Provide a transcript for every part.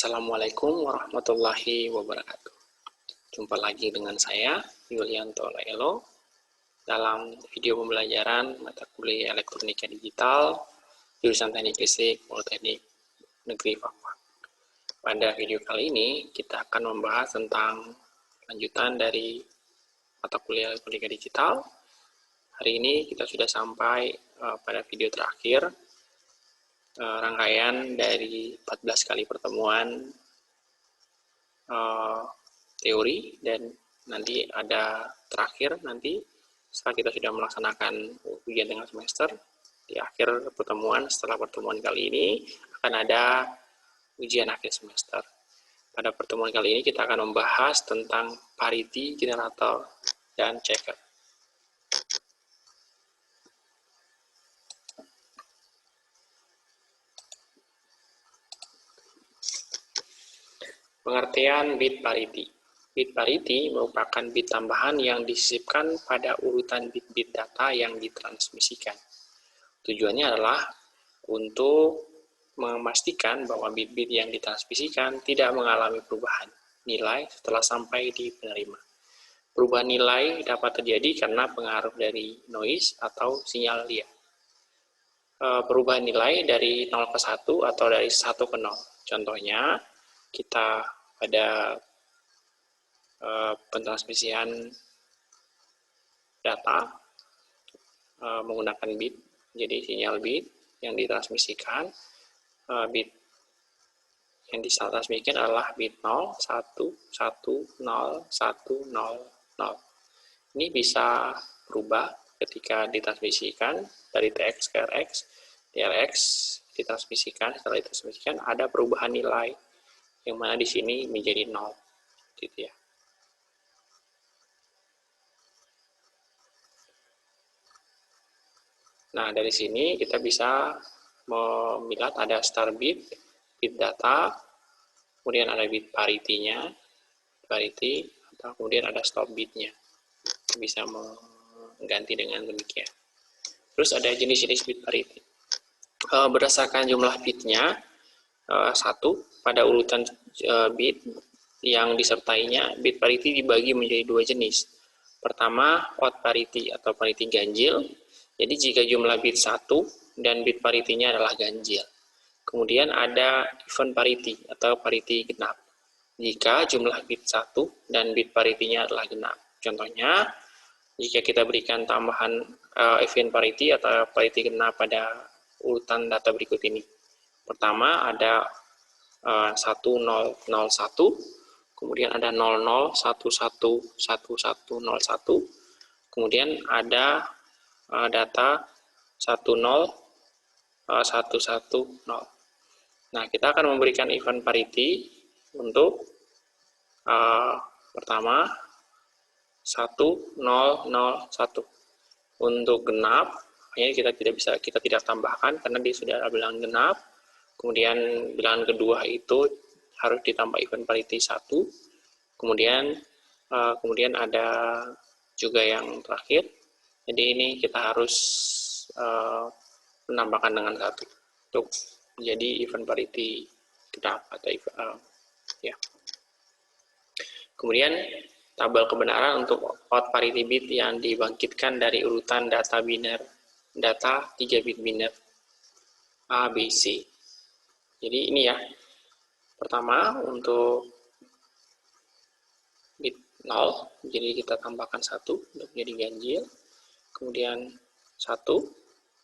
Assalamualaikum warahmatullahi wabarakatuh. Jumpa lagi dengan saya, Yulianto Laelo, dalam video pembelajaran mata kuliah elektronika digital, jurusan teknik listrik, Politeknik Negeri Papua. Pada video kali ini, kita akan membahas tentang lanjutan dari mata kuliah elektronika digital. Hari ini kita sudah sampai pada video terakhir, rangkaian dari 14 kali pertemuan teori, dan nanti ada terakhir nanti setelah kita sudah melaksanakan ujian tengah semester. Di akhir pertemuan, setelah pertemuan kali ini akan ada ujian akhir semester. Pada pertemuan kali ini kita akan membahas tentang parity, generator, dan checker. Pengertian bit parity. Bit parity merupakan bit tambahan yang disisipkan pada urutan bit-bit data yang ditransmisikan. Tujuannya adalah untuk memastikan bahwa bit-bit yang ditransmisikan tidak mengalami perubahan nilai setelah sampai di penerima. Perubahan nilai dapat terjadi karena pengaruh dari noise atau sinyal liar. Perubahan nilai dari 0 ke 1 atau dari 1 ke 0. Contohnya, kita pada pentransmisian data menggunakan bit, jadi sinyal bit yang ditransmisikan, bit yang ditransmisikan adalah bit 0, 1, 1, 0, 1, 0, 0. Ini bisa berubah ketika ditransmisikan dari TX ke RX, di RX ditransmisikan, setelah ditransmisikan ada perubahan nilai yang mana di sini menjadi 0, gitu ya. Nah, dari sini kita bisa melihat ada start bit, bit data, kemudian ada bit parity-nya, parity, atau kemudian ada stop bit-nya. Bisa mengganti dengan demikian. Terus ada jenis-jenis bit parity. Berdasarkan jumlah bitnya, 1, pada urutan bit yang disertainya, bit parity dibagi menjadi 2 jenis. Pertama, odd parity atau parity ganjil. Jadi jika jumlah bit 1 dan bit parity-nya adalah ganjil. Kemudian ada even parity atau parity genap. Jika jumlah bit 1 dan bit parity-nya adalah genap. Contohnya, jika kita berikan tambahan even parity atau parity genap pada urutan data berikut ini. Pertama ada 1001, kemudian ada 00111101, kemudian ada data 10110. Nah, kita akan memberikan even parity untuk pertama 1001. Untuk genap, ini kita tidak tambahkan karena dia sudah bilangan genap. Kemudian bilangan kedua itu harus ditambah even parity 1. Kemudian ada juga yang terakhir. Jadi ini kita harus menambahkan dengan 1 untuk menjadi even parity genap atau ya. Kemudian tabel kebenaran untuk odd parity bit yang dibangkitkan dari urutan data 3 bit biner A, B, C. Jadi ini ya, pertama untuk bit 0, jadi kita tambahkan 1 untuk menjadi ganjil. Kemudian 1,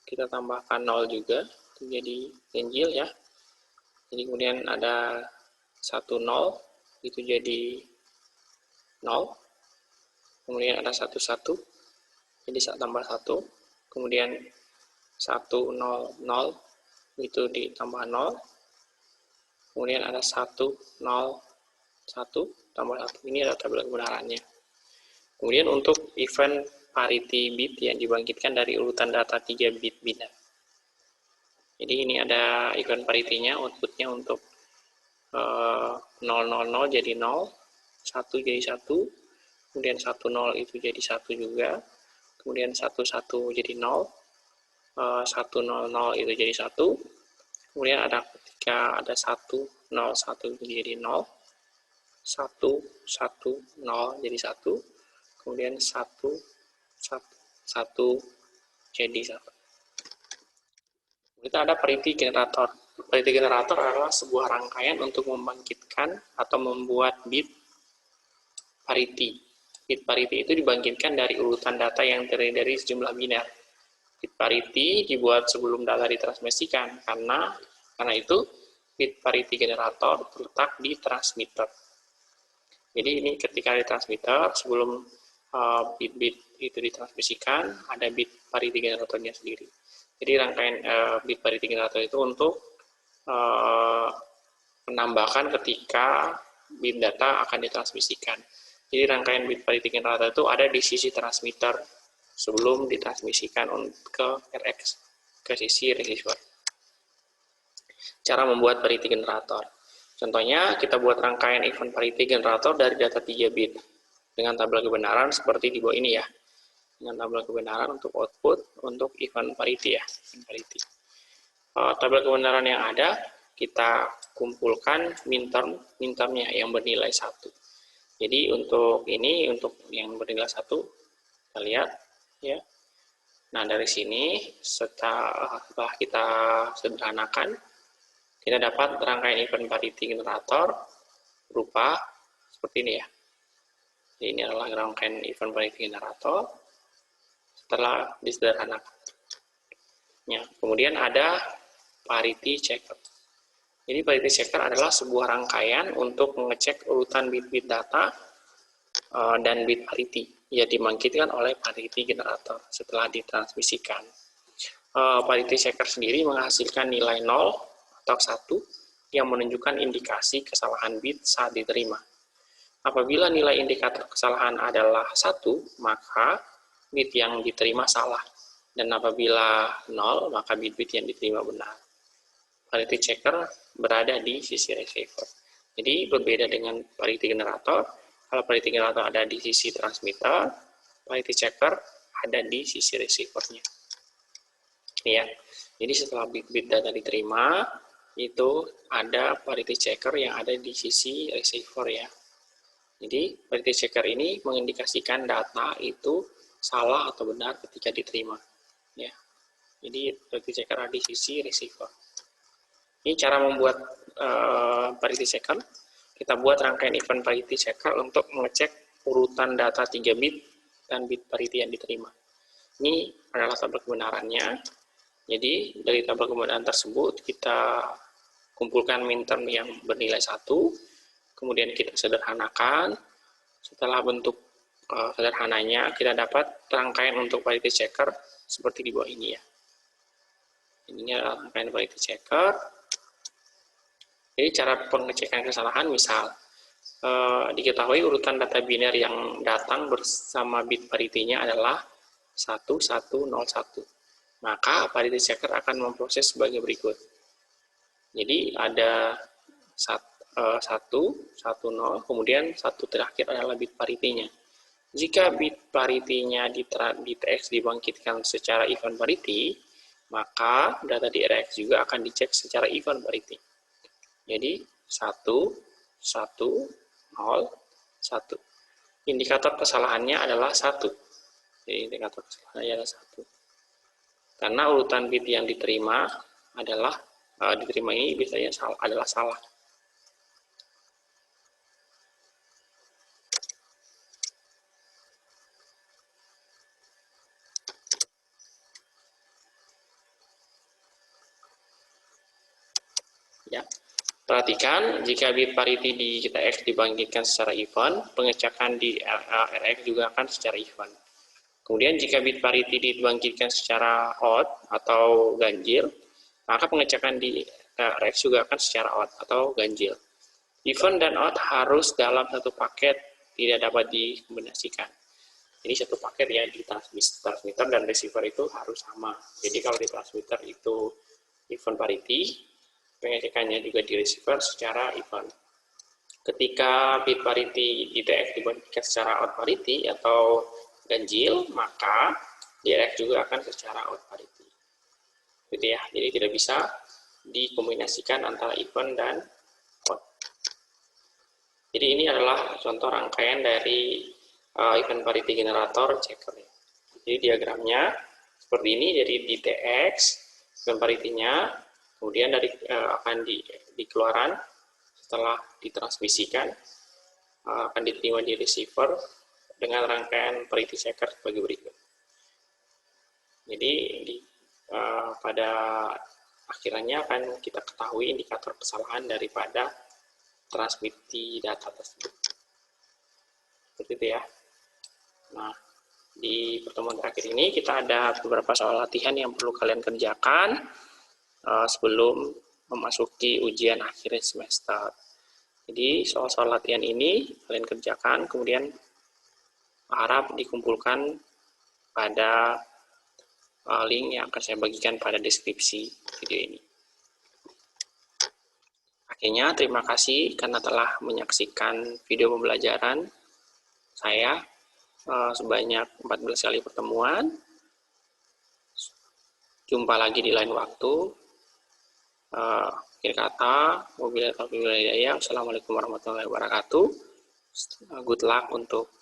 kita tambahkan 0 juga untuk menjadi ganjil ya. Jadi kemudian ada 10, itu jadi 0. Kemudian ada 11, jadi tambah 1. Kemudian 100, itu ditambah 0. Kemudian ada 101 tambah 1. Ini adalah tabel kebenarannya. Kemudian untuk even parity bit yang dibangkitkan dari urutan data 3 bit biner. Jadi ini ada even parity-nya, outputnya untuk 000 jadi 0, 1 jadi 1, kemudian 10 itu jadi 1 juga, kemudian 11 jadi 0, 100 itu jadi 1, kemudian ada ketika ada 1 1 jadi 0, 1, 1, 0 jadi 1, kemudian 1, 1, 1 jadi 1. Kita ada parity generator. Parity generator adalah sebuah rangkaian untuk membangkitkan atau membuat bit parity. Bit parity itu dibangkitkan dari urutan data yang terdiri dari sejumlah biner. Bit parity dibuat sebelum data ditransmisikan, karena itu bit parity generator terletak di transmitter. Jadi ini ketika di transmitter, sebelum bit-bit itu ditransmisikan, ada bit parity generatornya sendiri. Jadi rangkaian bit parity generator itu untuk menambahkan ketika bit data akan ditransmisikan. Jadi rangkaian bit parity generator itu ada di sisi transmitter sebelum ditransmisikan ke RX, ke sisi receiver. Cara membuat parity generator. Contohnya, kita buat rangkaian event parity generator dari data 3 bit dengan tabel kebenaran seperti di bawah ini ya. Dengan tabel kebenaran untuk output untuk event parity ya. Tabel kebenaran yang ada, kita kumpulkan mintermnya yang bernilai 1. Jadi untuk ini, untuk yang bernilai 1, kita lihat ya. Nah, dari sini setelah kita sederhanakan, kita dapat rangkaian event parity generator berupa seperti ini ya. Jadi ini adalah rangkaian event parity generator setelah disederhanakan. Ya, kemudian ada parity checker. Jadi parity checker adalah sebuah rangkaian untuk mengecek urutan bit-bit data dan bit parity yang dibangkitkan oleh parity generator setelah ditransmisikan. Parity checker sendiri menghasilkan nilai 0 atau 1 yang menunjukkan indikasi kesalahan bit saat diterima. Apabila nilai indikator kesalahan adalah 1, maka bit yang diterima salah. Dan apabila 0, maka bit-bit yang diterima benar. Parity checker berada di sisi receiver. Jadi berbeda dengan parity generator. Kalau parity generator ada di sisi transmitter, parity checker ada di sisi receivernya. Ya. Jadi setelah bit-bit data diterima, itu ada parity checker yang ada di sisi receiver ya. Jadi parity checker ini mengindikasikan data itu salah atau benar ketika diterima. Ya. Jadi parity checker ada di sisi receiver. Ini cara membuat parity checker. Kita buat rangkaian event parity checker untuk mengecek urutan data 3 bit dan bit parity yang diterima. Ini adalah tabel kebenarannya. Jadi dari tabel kebenaran tersebut kita kumpulkan minterm yang bernilai 1, kemudian kita sederhanakan. Setelah bentuk sederhananya, kita dapat rangkaian untuk parity checker seperti di bawah ini ya. Ini adalah rangkaian parity checker. Jadi cara pengecekan kesalahan, misal diketahui urutan data biner yang datang bersama bit parity-nya adalah 1101. Maka parity checker akan memproses sebagai berikut. Jadi ada 1, 1, 0, kemudian 1 terakhir adalah bit parity-nya. Jika bit parity-nya di TX dibangkitkan secara event parity, maka data di RX juga akan dicek secara event parity. Jadi 1, 1, 0, 1. Indikator kesalahannya adalah 1. Jadi indikator kesalahannya adalah 1. Karena urutan bit yang diterima adalah diterima ini biasanya adalah salah. Ya. Perhatikan, jika bit parity di TX dibangkitkan secara event, pengecekan di RX juga akan secara event. Kemudian jika bit parity dibangkitkan secara odd atau ganjil, maka pengecekan di RX juga akan secara odd atau ganjil. Event dan odd harus dalam satu paket, tidak dapat dikombinasikan. Jadi satu paket ya di transmitter dan receiver itu harus sama. Jadi kalau di transmitter itu event parity, pengecekannya juga di receiver secara event. Ketika bit parity di TX dibangkitkan secara odd parity atau ganjil, maka di RX juga akan secara odd parity. Gitu ya. Jadi tidak bisa dikombinasikan antara event dan Jadi ini adalah contoh rangkaian dari event parity generator checker. Jadi diagramnya seperti ini, jadi di TX event parity-nya, kemudian dari akan dikeluaran setelah ditransmisikan, akan diterima di receiver dengan rangkaian parity checker sebagai berikut. Jadi pada akhirnya akan kita ketahui indikator kesalahan daripada transmisi data tersebut. Seperti itu ya. Nah, di pertemuan terakhir ini kita ada beberapa soal latihan yang perlu kalian kerjakan sebelum memasuki ujian akhir semester. Jadi soal-soal latihan ini kalian kerjakan, kemudian harap dikumpulkan pada link yang akan saya bagikan pada deskripsi video ini. Akhirnya, terima kasih karena telah menyaksikan video pembelajaran saya sebanyak 14 kali pertemuan. Jumpa lagi di lain waktu. Akhir kata, wabillahi taufiq wal hidayah. Wassalamualaikum warahmatullahi wabarakatuh. Good luck untuk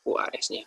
UAS-nya.